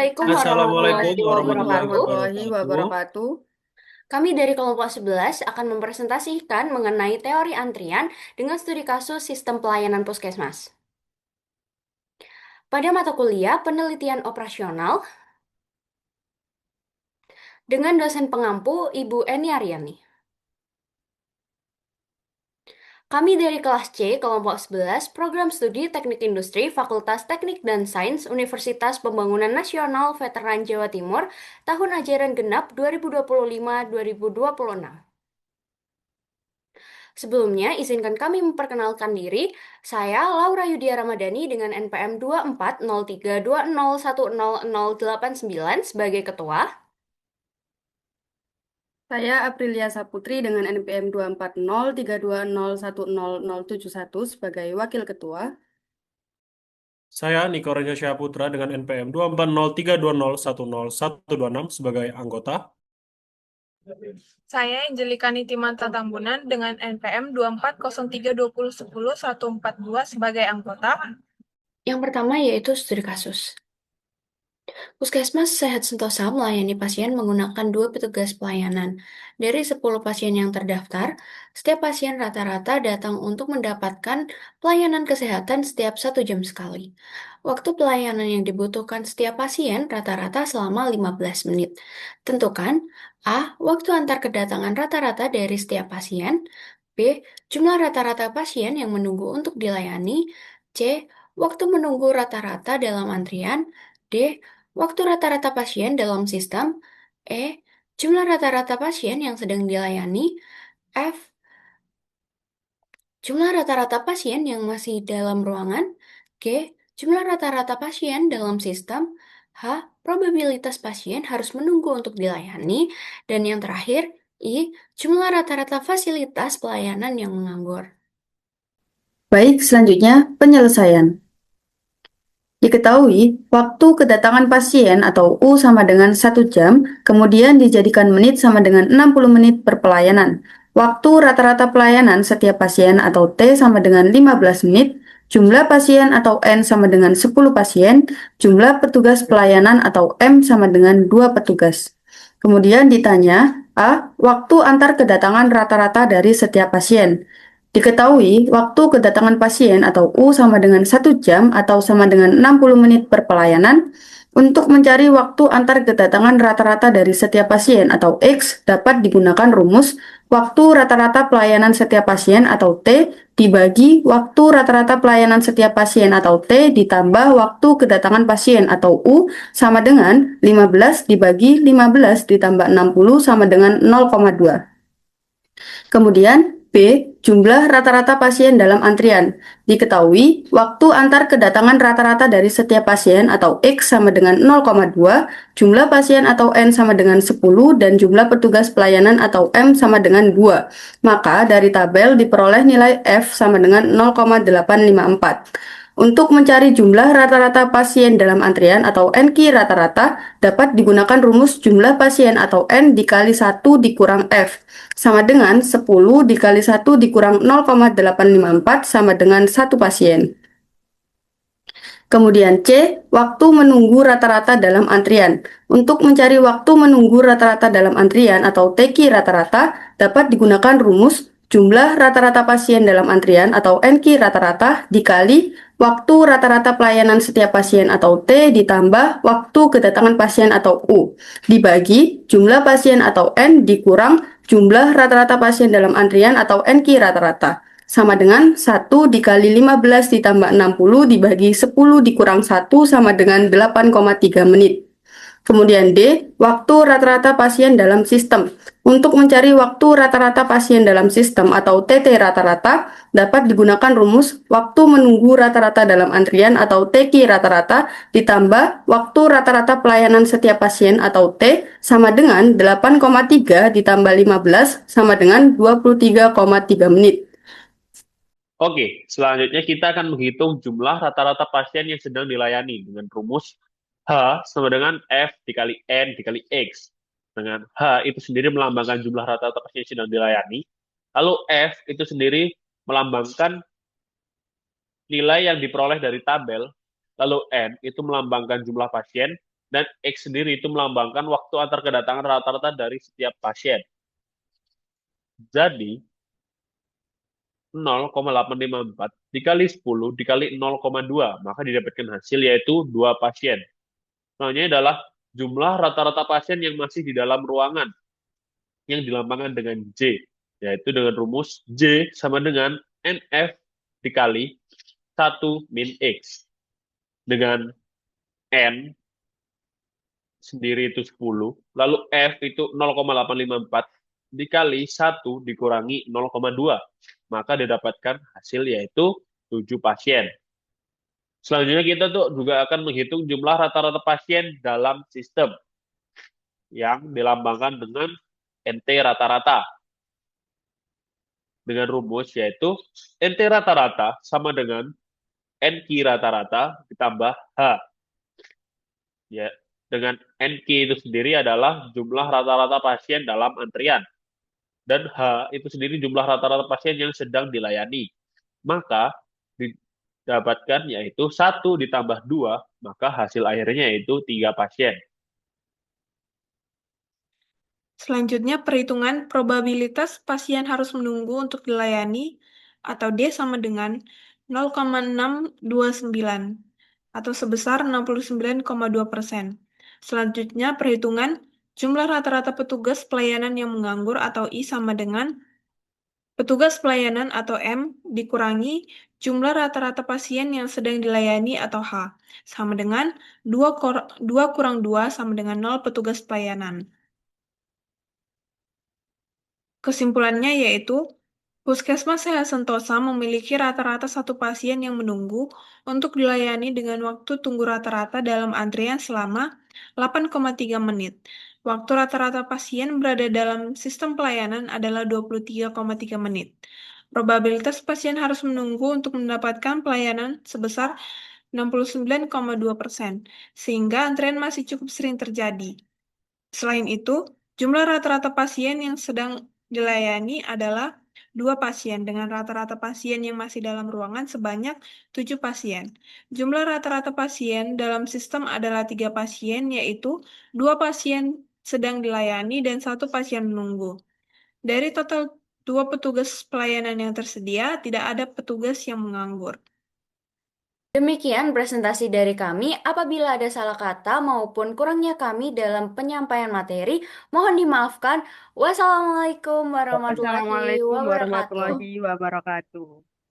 Assalamualaikum Assalamualaikum warahmatullahi warahmatullahi wabarakatuh. Warahmatullahi wabarakatuh. wabarakatuh. Kami dari kelompok 11 akan mempresentasikan mengenai teori antrian dengan studi kasus sistem pelayanan puskesmas. Pada mata kuliah penelitian operasional dengan dosen pengampu Ibu Eni Aryani. Kami dari kelas C, kelompok 11, program studi Teknik Industri, Fakultas Teknik dan Sains, Universitas Pembangunan Nasional Veteran Jawa Timur, tahun ajaran genap 2025-2026. Sebelumnya, izinkan kami memperkenalkan diri. Saya Laura Yudia Ramadhani dengan NPM 240320101089 sebagai ketua. Saya Aprilia Saputri dengan NPM 24032010071 sebagai Wakil Ketua. Saya Niko Renyo Syaputra dengan NPM 240320101126 sebagai anggota. Saya Angelika Nitimanta Tambunan dengan NPM 240320101142 sebagai anggota. Yang pertama yaitu studi kasus. Puskesmas Sehat Sentosa melayani pasien menggunakan 2 petugas pelayanan. Dari 10 pasien yang terdaftar, setiap pasien rata-rata datang untuk mendapatkan pelayanan kesehatan setiap 1 jam sekali. Waktu pelayanan yang dibutuhkan setiap pasien rata-rata selama 15 menit. Tentukan A. Waktu antar kedatangan rata-rata dari setiap pasien. B. Jumlah rata-rata pasien yang menunggu untuk dilayani. C. Waktu menunggu rata-rata dalam antrian. D. Waktu rata-rata pasien dalam sistem. E. Jumlah rata-rata pasien yang sedang dilayani. F. Jumlah rata-rata pasien yang masih dalam ruangan. G. Jumlah rata-rata pasien dalam sistem. H. Probabilitas pasien harus menunggu untuk dilayani. Dan yang terakhir, I. Jumlah rata-rata fasilitas pelayanan yang menganggur. Baik, selanjutnya penyelesaian. Diketahui, waktu kedatangan pasien atau U sama dengan 1 jam, kemudian dijadikan menit sama dengan 60 menit per pelayanan. Waktu rata-rata pelayanan setiap pasien atau T sama dengan 15 menit, jumlah pasien atau N sama dengan 10 pasien, jumlah petugas pelayanan atau M sama dengan 2 petugas. Kemudian ditanya, A. Waktu antar kedatangan rata-rata dari setiap pasien. Diketahui, waktu kedatangan pasien atau U sama dengan 1 jam atau sama dengan 60 menit per pelayanan. Untuk mencari waktu antar kedatangan rata-rata dari setiap pasien atau X dapat digunakan rumus waktu rata-rata pelayanan setiap pasien atau T dibagi waktu rata-rata pelayanan setiap pasien atau T ditambah waktu kedatangan pasien atau U sama dengan 15 dibagi 15 ditambah 60 sama dengan 0,2. Kemudian B. Jumlah rata-rata pasien dalam antrian. Diketahui, waktu antar kedatangan rata-rata dari setiap pasien atau X sama dengan 0,2, jumlah pasien atau N sama dengan 10, dan jumlah petugas pelayanan atau M sama dengan 2. Maka dari tabel diperoleh nilai F sama dengan 0,854. Untuk mencari jumlah rata-rata pasien dalam antrian atau NQ rata-rata, dapat digunakan rumus jumlah pasien atau N dikali 1 dikurang F, sama dengan 10 dikali 1 dikurang 0,854 sama dengan 1 pasien. Kemudian C, waktu menunggu rata-rata dalam antrian. Untuk mencari waktu menunggu rata-rata dalam antrian atau TQ rata-rata, dapat digunakan rumus jumlah rata-rata pasien dalam antrian atau NQ rata-rata dikali waktu rata-rata pelayanan setiap pasien atau T ditambah waktu kedatangan pasien atau U, dibagi jumlah pasien atau N dikurang jumlah rata-rata pasien dalam antrian atau NQ rata-rata. Sama dengan 1 dikali 15 ditambah 60 dibagi 10 dikurang 1 sama dengan 8,3 menit. Kemudian D, waktu rata-rata pasien dalam sistem. Untuk mencari waktu rata-rata pasien dalam sistem atau TT rata-rata, dapat digunakan rumus waktu menunggu rata-rata dalam antrian atau TQ rata-rata ditambah waktu rata-rata pelayanan setiap pasien atau T sama dengan 8,3 ditambah 15 sama dengan 23,3 menit. Oke, selanjutnya kita akan menghitung jumlah rata-rata pasien yang sedang dilayani dengan rumus H sama dengan F dikali N dikali X. Dengan H itu sendiri melambangkan jumlah rata-rata pasien yang sedang dilayani. Lalu F itu sendiri melambangkan nilai yang diperoleh dari tabel. Lalu N itu melambangkan jumlah pasien. Dan X sendiri itu melambangkan waktu antar kedatangan rata-rata dari setiap pasien. Jadi, 0,854 dikali 10 dikali 0,2, maka didapatkan hasil yaitu 2 pasien. Selanjutnya adalah jumlah rata-rata pasien yang masih di dalam ruangan, yang dilambangkan dengan J, yaitu dengan rumus J sama dengan NF dikali 1 min X. Dengan N sendiri itu 10, lalu F itu 0,854 dikali 1 dikurangi 0,2. Maka didapatkan hasil yaitu 7 pasien. Selanjutnya kita tuh juga akan menghitung jumlah rata-rata pasien dalam sistem yang dilambangkan dengan NT rata-rata. Dengan rumus yaitu NT rata-rata sama dengan NQ rata-rata ditambah H. Ya, dengan NQ itu sendiri adalah jumlah rata-rata pasien dalam antrian. Dan H itu sendiri jumlah rata-rata pasien yang sedang dilayani. Maka didapatkan yaitu 1 ditambah 2, maka hasil akhirnya yaitu 3 pasien. Selanjutnya, perhitungan probabilitas pasien harus menunggu untuk dilayani atau D sama dengan 0,629 atau sebesar 69,2%. Selanjutnya, perhitungan jumlah rata-rata petugas pelayanan yang menganggur atau I sama dengan petugas pelayanan atau M dikurangi jumlah rata-rata pasien yang sedang dilayani atau H sama dengan 2 kurang 2 sama dengan 0 petugas pelayanan. Kesimpulannya yaitu, Puskesmas Sehat Sentosa memiliki rata-rata 1 pasien yang menunggu untuk dilayani dengan waktu tunggu rata-rata dalam antrian selama 8,3 menit. Waktu rata-rata pasien berada dalam sistem pelayanan adalah 23,3 menit. Probabilitas pasien harus menunggu untuk mendapatkan pelayanan sebesar 69,2%, sehingga antrian masih cukup sering terjadi. Selain itu, jumlah rata-rata pasien yang sedang dilayani adalah 2 pasien dengan rata-rata pasien yang masih dalam ruangan sebanyak 7 pasien. Jumlah rata-rata pasien dalam sistem adalah 3 pasien, yaitu 2 pasien sedang dilayani dan 1 pasien menunggu. Dari total 2 petugas pelayanan yang tersedia, tidak ada petugas yang menganggur. Demikian presentasi dari kami. Apabila ada salah kata maupun kurangnya kami dalam penyampaian materi, mohon dimaafkan. Wassalamualaikum warahmatullahi Wassalamualaikum wabarakatuh. warahmatullahi wabarakatuh.